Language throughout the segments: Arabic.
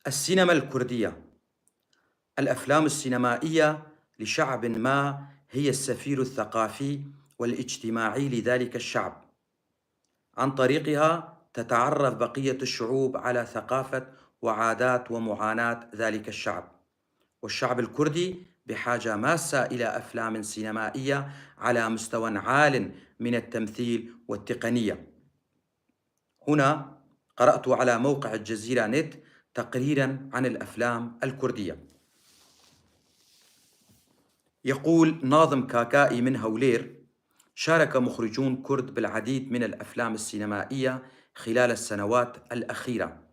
السينما الكردية. الأفلام السينمائية لشعب ما هي السفير الثقافي والاجتماعي لذلك الشعب. عن طريقها تتعرف بقية الشعوب على ثقافة وعادات ومعاناة ذلك الشعب، والشعب الكردي بحاجة ماسة إلى أفلام سينمائية على مستوى عال من التمثيل والتقنية. هنا قرأت على موقع الجزيرة نت تقريرا عن الأفلام الكردية. يقول ناظم كاكائي من هولير: شارك مخرجون كرد بالعديد من الأفلام السينمائية خلال السنوات الأخيرة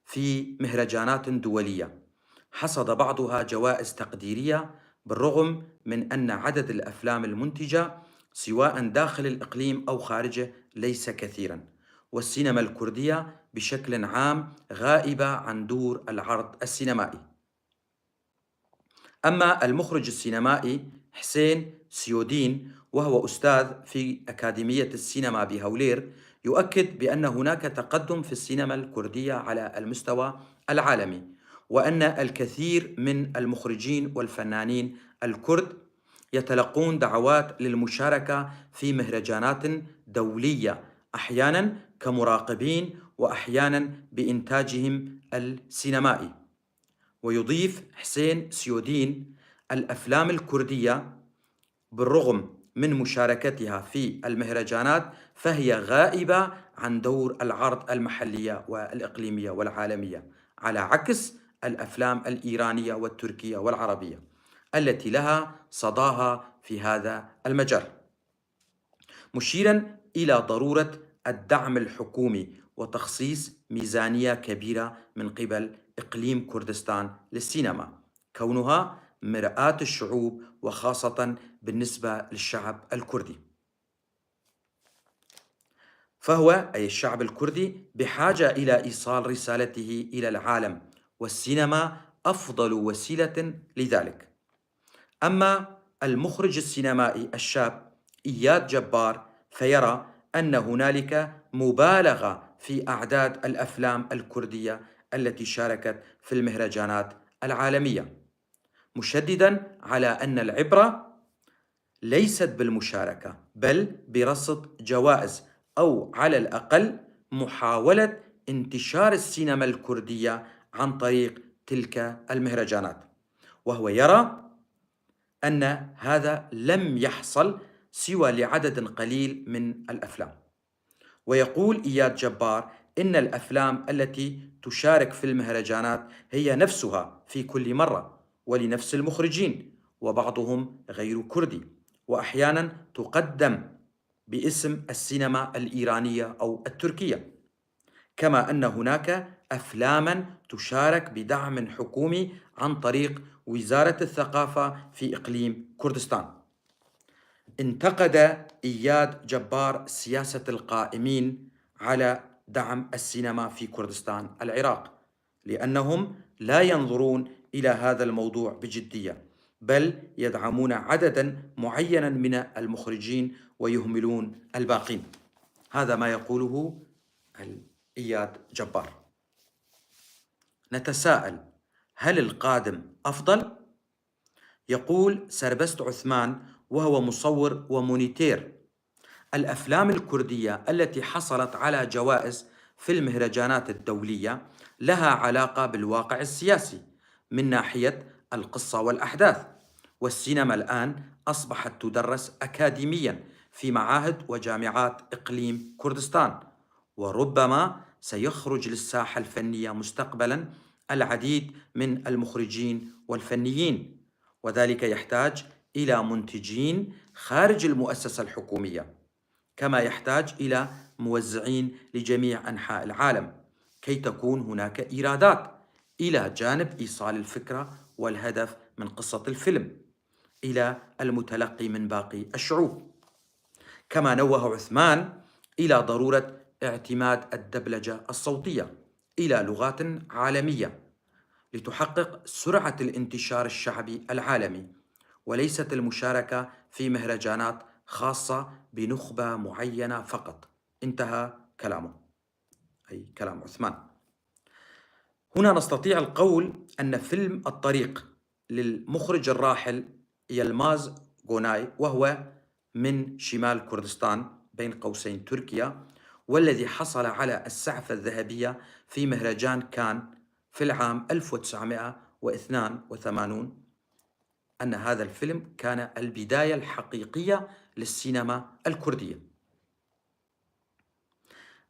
في مهرجانات دولية، حصد بعضها جوائز تقديرية، بالرغم من أن عدد الأفلام المنتجة سواء داخل الإقليم أو خارجه ليس كثيرا، والسينما الكردية بشكل عام غائبة عن دور العرض السينمائي. أما المخرج السينمائي حسين سيودين، وهو أستاذ في أكاديمية السينما بهولير، يؤكد بأن هناك تقدم في السينما الكردية على المستوى العالمي، وأن الكثير من المخرجين والفنانين الكرد يتلقون دعوات للمشاركة في مهرجانات دولية، أحيانا كمراقبين وأحيانا بإنتاجهم السينمائي. ويضيف حسين سيودين: الأفلام الكردية بالرغم من مشاركتها في المهرجانات فهي غائبة عن دور العرض المحلية والإقليمية والعالمية، على عكس الأفلام الإيرانية والتركية والعربية التي لها صداها في هذا المجال، مشيرا إلى ضرورة الدعم الحكومي وتخصيص ميزانية كبيرة من قبل إقليم كردستان للسينما، كونها مرآة الشعوب وخاصة بالنسبة للشعب الكردي. فهو أي الشعب الكردي بحاجة إلى إيصال رسالته إلى العالم، والسينما أفضل وسيلة لذلك. أما المخرج السينمائي الشاب إياد جبار فيرى أن هنالك مبالغة في أعداد الأفلام الكردية التي شاركت في المهرجانات العالمية، مشددا على أن العبرة ليست بالمشاركة بل برصد جوائز، أو على الأقل محاولة انتشار السينما الكردية عن طريق تلك المهرجانات. وهو يرى أن هذا لم يحصل سوى لعدد قليل من الأفلام. ويقول إياد جبار إن الأفلام التي تشارك في المهرجانات هي نفسها في كل مرة ولنفس المخرجين، وبعضهم غير كردي، وأحيانا تقدم باسم السينما الإيرانية أو التركية، كما أن هناك أفلاما تشارك بدعم حكومي عن طريق وزارة الثقافة في إقليم كردستان. انتقد إياد جبار سياسة القائمين على دعم السينما في كردستان العراق، لأنهم لا ينظرون إلى هذا الموضوع بجدية، بل يدعمون عددا معينا من المخرجين ويهملون الباقين. هذا ما يقوله إياد جبار. نتساءل: هل القادم أفضل؟ يقول سربست عثمان، وهو مصور ومونيتير: الأفلام الكردية التي حصلت على جوائز في المهرجانات الدولية لها علاقة بالواقع السياسي من ناحية القصة والأحداث، والسينما الآن أصبحت تدرس أكاديميا في معاهد وجامعات إقليم كردستان، وربما سيخرج للساحة الفنية مستقبلا العديد من المخرجين والفنيين، وذلك يحتاج إلى منتجين خارج المؤسسة الحكومية، كما يحتاج إلى موزعين لجميع أنحاء العالم، كي تكون هناك إيرادات إلى جانب إيصال الفكرة والهدف من قصة الفيلم إلى المتلقي من باقي الشعوب. كما نوه عثمان إلى ضرورة اعتماد الدبلجة الصوتية إلى لغات عالمية لتحقق سرعة الانتشار الشعبي العالمي، وليست المشاركة في مهرجانات خاصة بنخبة معينة فقط. انتهى كلامه، أي كلام عثمان. هنا نستطيع القول أن فيلم الطريق للمخرج الراحل يلماز غوناي، وهو من شمال كردستان بين قوسين تركيا، والذي حصل على السعفة الذهبية في مهرجان كان في العام 1982، أن هذا الفيلم كان البداية الحقيقية للسينما الكردية.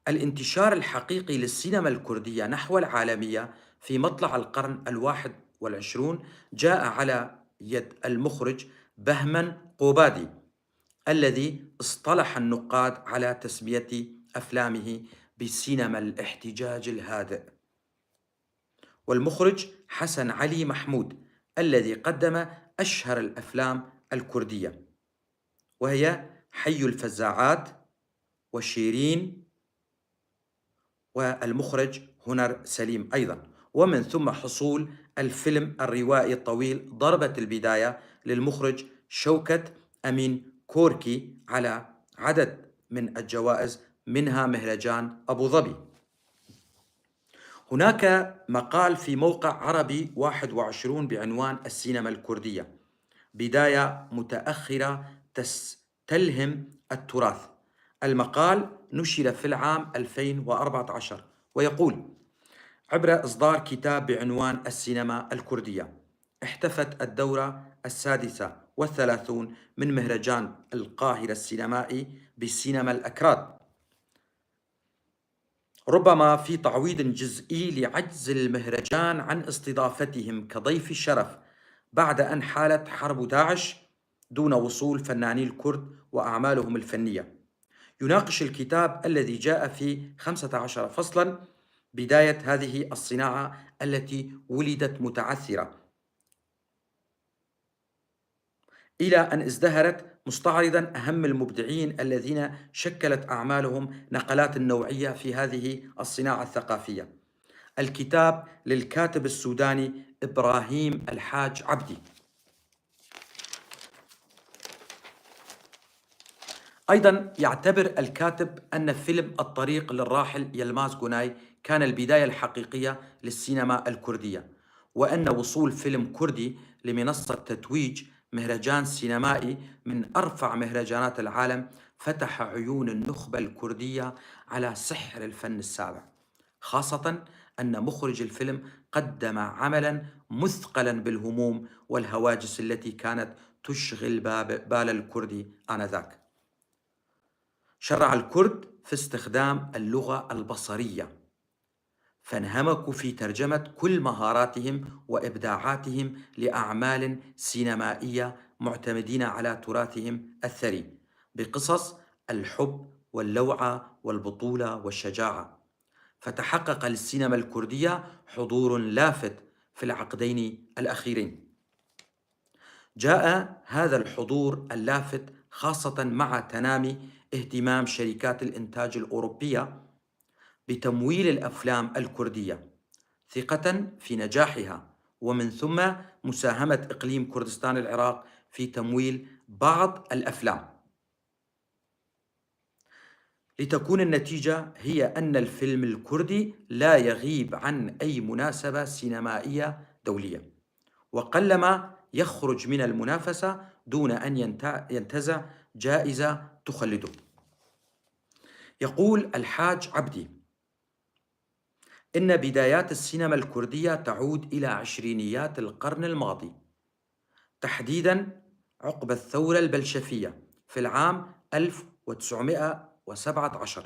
الانتشار الحقيقي للسينما الكردية نحو العالمية في مطلع القرن 21 جاء على يد المخرج بهمن قوبادي، الذي اصطلح النقاد على تسمية أفلامه بسينما الاحتجاج الهادئ، والمخرج حسن علي محمود، الذي قدم أشهر الأفلام الكردية، وهي حي الفزاعات وشيرين، والمخرج هنر سليم أيضا. ومن ثم حصول الفيلم الروائي الطويل ضربة البداية للمخرج شوكت أمين كوركي على عدد من الجوائز، منها مهرجان أبو ظبي. هناك مقال في موقع عربي 21 بعنوان السينما الكردية بداية متأخرة تستلهم التراث. المقال نشر في العام 2014 ويقول: عبر إصدار كتاب بعنوان السينما الكردية، احتفت الدورة 36 من مهرجان القاهرة السينمائي بالسينما الأكراد، ربما في تعويض جزئي لعجز المهرجان عن استضافتهم كضيف الشرف بعد أن حالت حرب داعش دون وصول فناني الكرد وأعمالهم الفنية. يناقش الكتاب الذي جاء في 15 فصلا بداية هذه الصناعة التي ولدت متعثرة إلى أن ازدهرت، مستعرضا أهم المبدعين الذين شكلت أعمالهم نقلات نوعية في هذه الصناعة الثقافية. الكتاب للكاتب السوداني إبراهيم الحاج عبدي. أيضا يعتبر الكاتب أن فيلم الطريق للراحل يلماز غوناي كان البداية الحقيقية للسينما الكردية، وأن وصول فيلم كردي لمنصة تتويج مهرجان سينمائي من أرفع مهرجانات العالم فتح عيون النخبة الكردية على سحر الفن السابع، خاصة أن مخرج الفيلم قدم عملا مثقلا بالهموم والهواجس التي كانت تشغل بال الكردي آنذاك. شرع الكرد في استخدام اللغة البصرية، فانهمكوا في ترجمة كل مهاراتهم وإبداعاتهم لأعمال سينمائية معتمدين على تراثهم الثري بقصص الحب واللوعة والبطولة والشجاعة، فتحقق للسينما الكردية حضور لافت في العقدين الأخيرين. جاء هذا الحضور اللافت خاصة مع تنامي اهتمام شركات الإنتاج الأوروبية بتمويل الأفلام الكردية ثقة في نجاحها، ومن ثم مساهمة إقليم كردستان العراق في تمويل بعض الأفلام، لتكون النتيجة هي أن الفيلم الكردي لا يغيب عن أي مناسبة سينمائية دولية، وقلما يخرج من المنافسة دون أن ينتزع جائزة تخلده. يقول الحاج عبدي إن بدايات السينما الكردية تعود إلى عشرينيات القرن الماضي، تحديداً عقب الثورة البلشفية في العام 1917،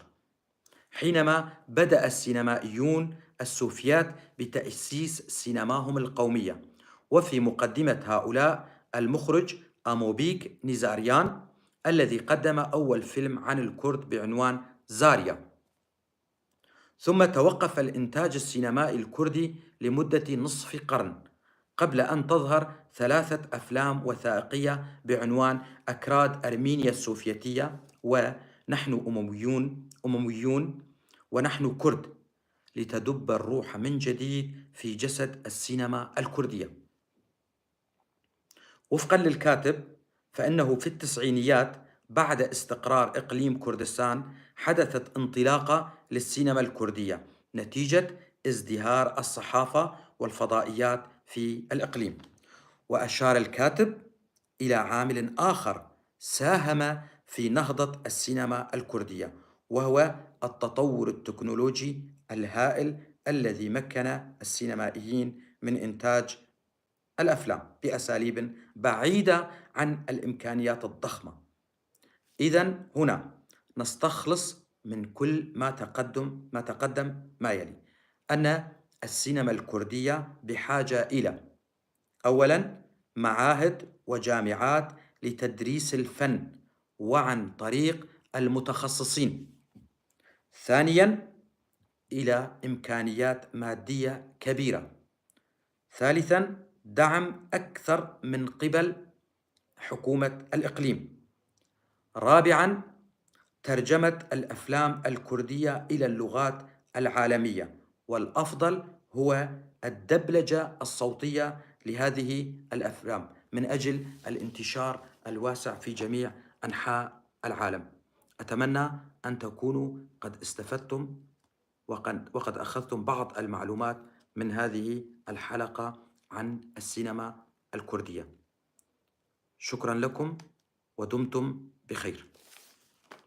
حينما بدأ السينمائيون السوفيات بتأسيس سينماهم القومية، وفي مقدمة هؤلاء المخرج أموبيك نيزاريان، الذي قدم أول فيلم عن الكرد بعنوان زاريا. ثم توقف الإنتاج السينمائي الكردي لمدة نصف قرن قبل أن تظهر 3 أفلام وثائقية بعنوان أكراد أرمينيا السوفيتية ونحن أمويون ونحن كرد، لتدب الروح من جديد في جسد السينما الكردية. وفقا للكاتب، فإنه في التسعينيات بعد استقرار إقليم كردستان حدثت انطلاقة للسينما الكردية نتيجة ازدهار الصحافة والفضائيات في الإقليم. وأشار الكاتب إلى عامل آخر ساهم في نهضة السينما الكردية، وهو التطور التكنولوجي الهائل الذي مكن السينمائيين من إنتاج الأفلام بأساليب بعيدة عن الإمكانيات الضخمة. إذن هنا نستخلص من كل ما تقدم ما يلي: أن السينما الكردية بحاجة إلى: أولاً، معاهد وجامعات لتدريس الفن وعن طريق المتخصصين. ثانياً، إلى إمكانيات مادية كبيرة. ثالثاً، دعم أكثر من قبل حكومة الإقليم. رابعاً، ترجمة الأفلام الكردية إلى اللغات العالمية، والأفضل هو الدبلجة الصوتية لهذه الأفلام من أجل الانتشار الواسع في جميع أنحاء العالم. أتمنى أن تكونوا قد استفدتم وقد أخذتم بعض المعلومات من هذه الحلقة عن السينما الكردية. شكرا لكم ودمتم بخير.